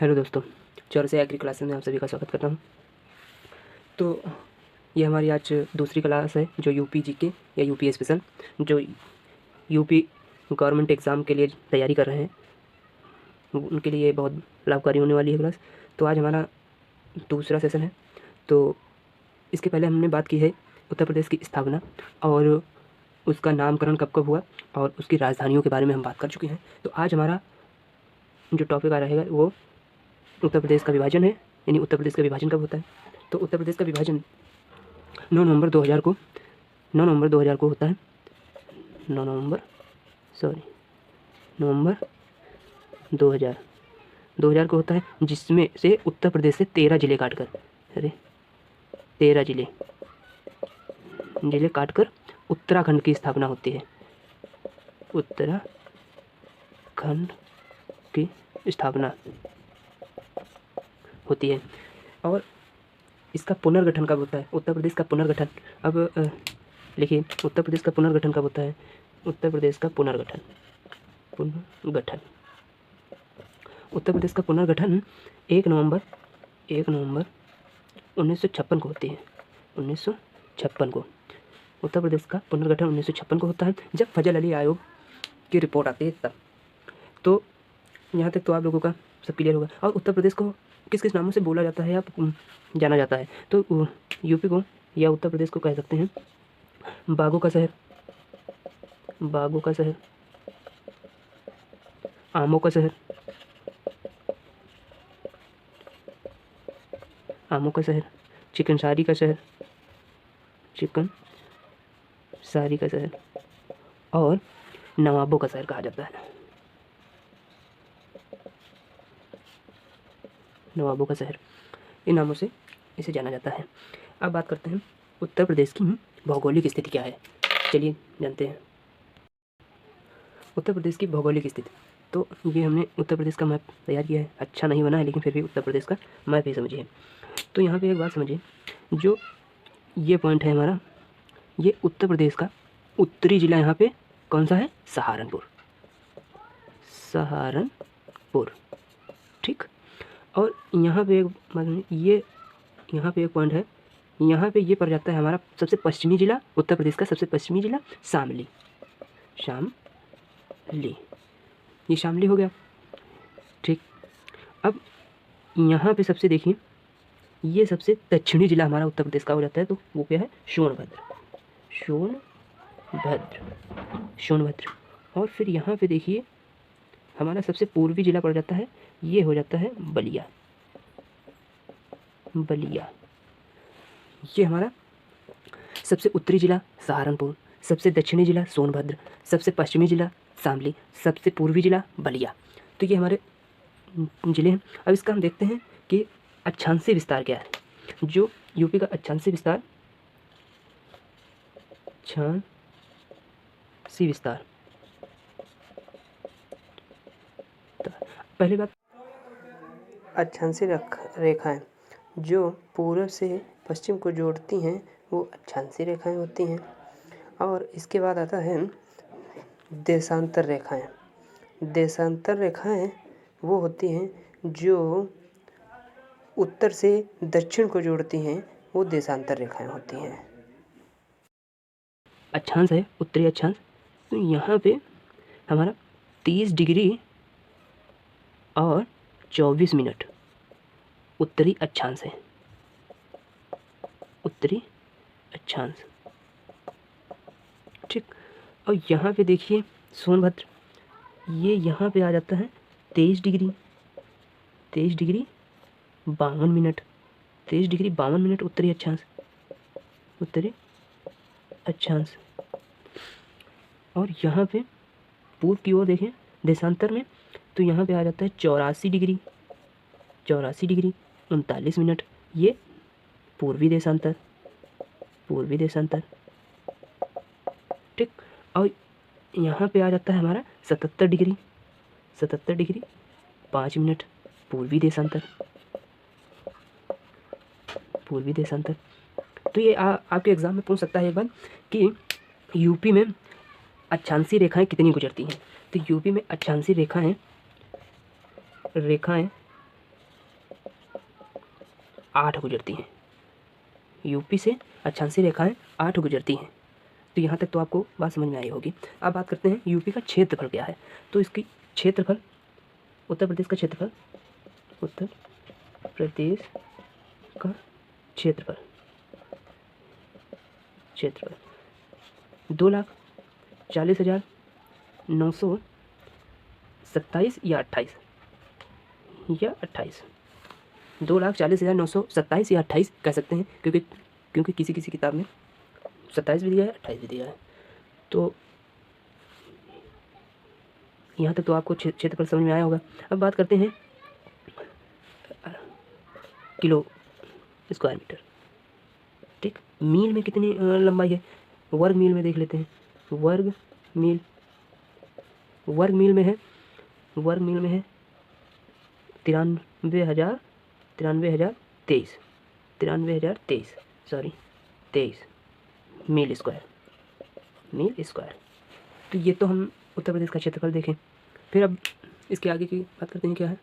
Hello दोस्तों, Chaurasia agree classes में आप सभी का स्वागत करता हूँ। तो ये हमारी आज दूसरी क्लास है जो यूपी जीके या यूपी स्पेशल जो यूपी गवर्नमेंट एग्ज़ाम के लिए तैयारी कर रहे हैं उनके लिए बहुत लाभकारी होने वाली है क्लास। तो आज हमारा दूसरा सेशन है। तो इसके पहले हमने बात की है उत्तर प्रदेश की स्थापना और उसका नामकरण कब कब हुआ और उसकी राजधानियों के बारे में हम बात कर चुके हैं। तो आज हमारा जो टॉपिक आ रहेगा वो उत्तर प्रदेश का विभाजन है, यानी उत्तर प्रदेश का विभाजन कब होता है। तो उत्तर प्रदेश का विभाजन 9 नवंबर 2000 को होता है। नवंबर 2000 को होता है, जिसमें से उत्तर प्रदेश से 13 जिले काटकर उत्तराखंड की स्थापना होती है। उत्तराखंड की स्थापना होती है। और इसका पुनर्गठन कब होता है? उत्तर प्रदेश का पुनर्गठन, अब लिखिए, उत्तर प्रदेश का पुनर्गठन कब होता है? उत्तर प्रदेश का पुनर्गठन उत्तर प्रदेश का पुनर्गठन 1 नवंबर 1956 को होती है। 1956 को उत्तर प्रदेश का पुनर्गठन 1956 को होता है, जब फजल अली आयोग की रिपोर्ट आती है तब। तो यहाँ तक तो आप लोगों का सब क्लियर होगा। और उत्तर प्रदेश को किस किस नामों से बोला जाता है या जाना जाता है? तो यूपी को या उत्तर प्रदेश को कह सकते हैं बागों का शहर, आमों का शहर, चिकनसारी का शहर और नवाबों का शहर कहा जाता है। नवाबों का शहर, इन नामों से इसे जाना जाता है। अब बात करते हैं उत्तर प्रदेश की भौगोलिक स्थिति क्या है। चलिए जानते हैं उत्तर प्रदेश की भौगोलिक स्थिति। तो ये हमने उत्तर प्रदेश का मैप तैयार किया है। अच्छा नहीं बना है, लेकिन फिर भी उत्तर प्रदेश का मैप ही समझिए। तो यहाँ पे एक बात समझिए, जो ये पॉइंट है हमारा, ये उत्तर प्रदेश का उत्तरी जिला यहाँ पे कौन सा है? सहारनपुर, ठीक। और यहाँ पे ये यहाँ पे एक पॉइंट है, यहाँ पे ये पड़ जाता है हमारा सबसे पश्चिमी जिला, उत्तर प्रदेश का सबसे पश्चिमी जिला शामली। ये शामली हो गया, ठीक। अब यहाँ पे सबसे देखिए, ये सबसे दक्षिणी जिला हमारा उत्तर प्रदेश का हो जाता है, तो वो क्या है? सोनभद्र। और फिर यहाँ पे देखिए हमारा सबसे पूर्वी जिला पड़ जाता है, ये हो जाता है बलिया। ये हमारा सबसे उत्तरी जिला सहारनपुर, सबसे दक्षिणी जिला सोनभद्र, सबसे पश्चिमी जिला शामली, सबसे पूर्वी जिला बलिया। तो ये हमारे जिले हैं। अब इसका हम देखते हैं कि अक्षांशीय विस्तार क्या है। जो यूपी का अक्षांशीय विस्तार, पहली बात, अक्षांशीय रेखाएं जो पूर्व से पश्चिम को जोड़ती हैं वो अक्षांशीय रेखाएं होती हैं। और इसके बाद आता है देशांतर रेखाएं वो होती हैं जो उत्तर से दक्षिण को जोड़ती हैं, वो देशांतर रेखाएं होती हैं। अक्षांश है उत्तरी अक्षांश, तो यहाँ पे हमारा 30 डिग्री और 24 मिनट उत्तरी अक्षांश है। ठीक। और यहाँ पे देखिए सोनभद्र, ये यहाँ पे आ जाता है 23 डिग्री 52 मिनट उत्तरी अक्षांश। और यहाँ पे पूर्व की ओर देखें देशांतर में, तो यहाँ पे आ जाता है 84 डिग्री 39 मिनट, ये पूर्वी देशांतर, ठीक। और यहाँ पे आ जाता है हमारा 77 डिग्री 5 मिनट, पूर्वी देशांतर। तो ये आपके एग्ज़ाम में पूछ सकता है एक बार कि यूपी में अक्षांशीय रेखाएं कितनी गुजरती हैं। तो यूपी में अक्षांशीय रेखाएं 8 गुजरती हैं, यूपी से अक्षांशीय रेखाएं 8 गुजरती हैं। तो यहाँ तक तो आपको बात समझ में आई होगी। अब बात करते हैं यूपी का क्षेत्रफल क्या है। तो इसकी क्षेत्रफल, उत्तर प्रदेश का क्षेत्रफल, उत्तर प्रदेश का क्षेत्रफल 2,40,927 या 28 2,40,927 या 28 कह सकते हैं, क्योंकि किसी किसी किताब में 27 भी दिया है, 28 भी दिया है। तो यहाँ तक तो आपको क्षेत्रफल समझ में आया होगा। अब बात करते हैं किलो स्क्वायर मीटर। ठीक, मील में कितनी लंबाई है, वर्ग मील में देख लेते हैं। वर्ग मील में है 23 मील स्क्वायर। तो ये तो हम उत्तर प्रदेश का क्षेत्रफल देखें। फिर अब इसके आगे की बात करते हैं क्या है।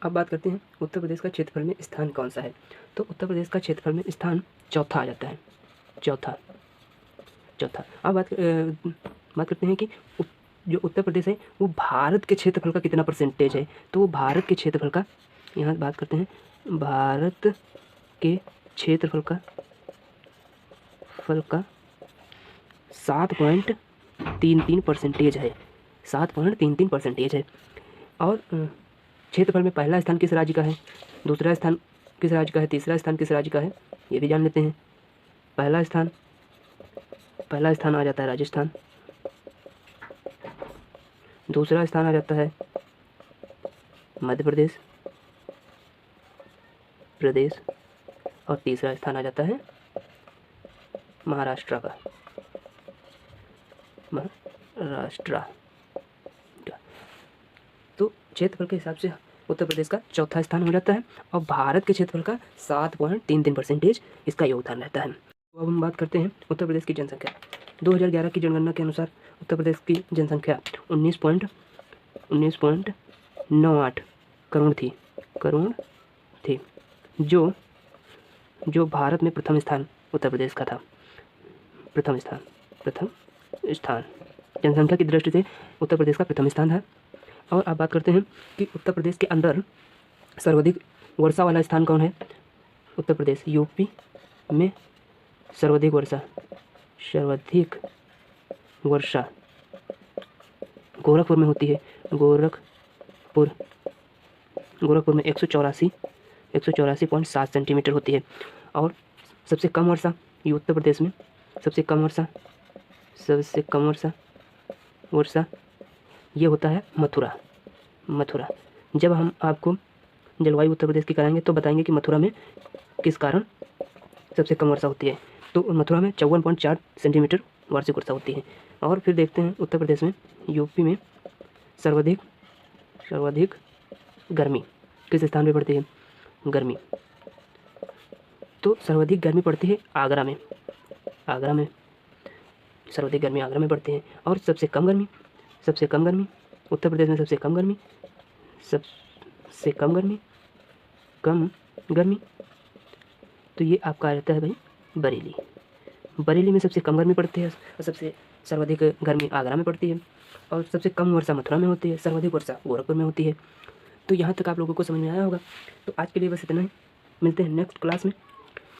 अब बात करते हैं उत्तर प्रदेश का क्षेत्रफल में स्थान कौन सा है। तो उत्तर प्रदेश का क्षेत्रफल में स्थान चौथा आ जाता है, चौथा। अब बात करते हैं कि जो उत्तर प्रदेश है वो भारत के क्षेत्रफल का कितना परसेंटेज है। तो वो भारत के क्षेत्रफल का, यहाँ बात करते हैं भारत के क्षेत्रफल का 7.33% है, 7.33% है। और क्षेत्रफल में पहला स्थान किस राज्य का है, दूसरा स्थान किस राज्य का है, तीसरा स्थान किस राज्य का है, ये भी जान लेते हैं। पहला स्थान आ जाता है राजस्थान, दूसरा स्थान आ जाता है मध्य प्रदेश और तीसरा स्थान आ जाता है महाराष्ट्र का। तो क्षेत्रफल के हिसाब से उत्तर प्रदेश का चौथा स्थान हो जाता है और भारत के क्षेत्रफल का 7.33% इसका योगदान रहता है। तो अब हम बात करते हैं उत्तर प्रदेश की जनसंख्या। 2011 की जनगणना के अनुसार उत्तर प्रदेश की जनसंख्या 19.98 करोड़ थी, जो भारत में प्रथम स्थान उत्तर प्रदेश का था। प्रथम स्थान जनसंख्या की दृष्टि से उत्तर प्रदेश का प्रथम स्थान है। और अब बात करते हैं कि उत्तर प्रदेश के अंदर सर्वाधिक वर्षा वाला स्थान कौन है। उत्तर प्रदेश, यूपी में सर्वाधिक वर्षा गोरखपुर में होती है। गोरखपुर में 184.7 सेंटीमीटर होती है। और सबसे कम वर्षा ये उत्तर प्रदेश में सबसे कम वर्षा ये होता है मथुरा। जब हम आपको जलवायु उत्तर प्रदेश की कराएंगे तो बताएंगे कि मथुरा में किस कारण सबसे कम वर्षा होती है। तो मथुरा में 54.4 सेंटीमीटर वार्षिक वर्षा होती है। और फिर देखते हैं उत्तर प्रदेश में, यूपी में सर्वाधिक गर्मी किस स्थान पे पड़ती है, गर्मी। तो सर्वाधिक गर्मी पड़ती है आगरा में सर्वाधिक गर्मी आगरा में पड़ती है। और सबसे कम गर्मी उत्तर प्रदेश में सबसे कम गर्मी तो ये आपका रहता है भाई बरेली में सबसे कम गर्मी पड़ती है और सबसे सर्वाधिक गर्मी आगरा में पड़ती है। और सबसे कम वर्षा मथुरा में होती है, सर्वाधिक वर्षा गोरखपुर में होती है। तो यहाँ तक आप लोगों को समझ में आया होगा। तो आज के लिए बस इतना ही, मिलते हैं नेक्स्ट क्लास में।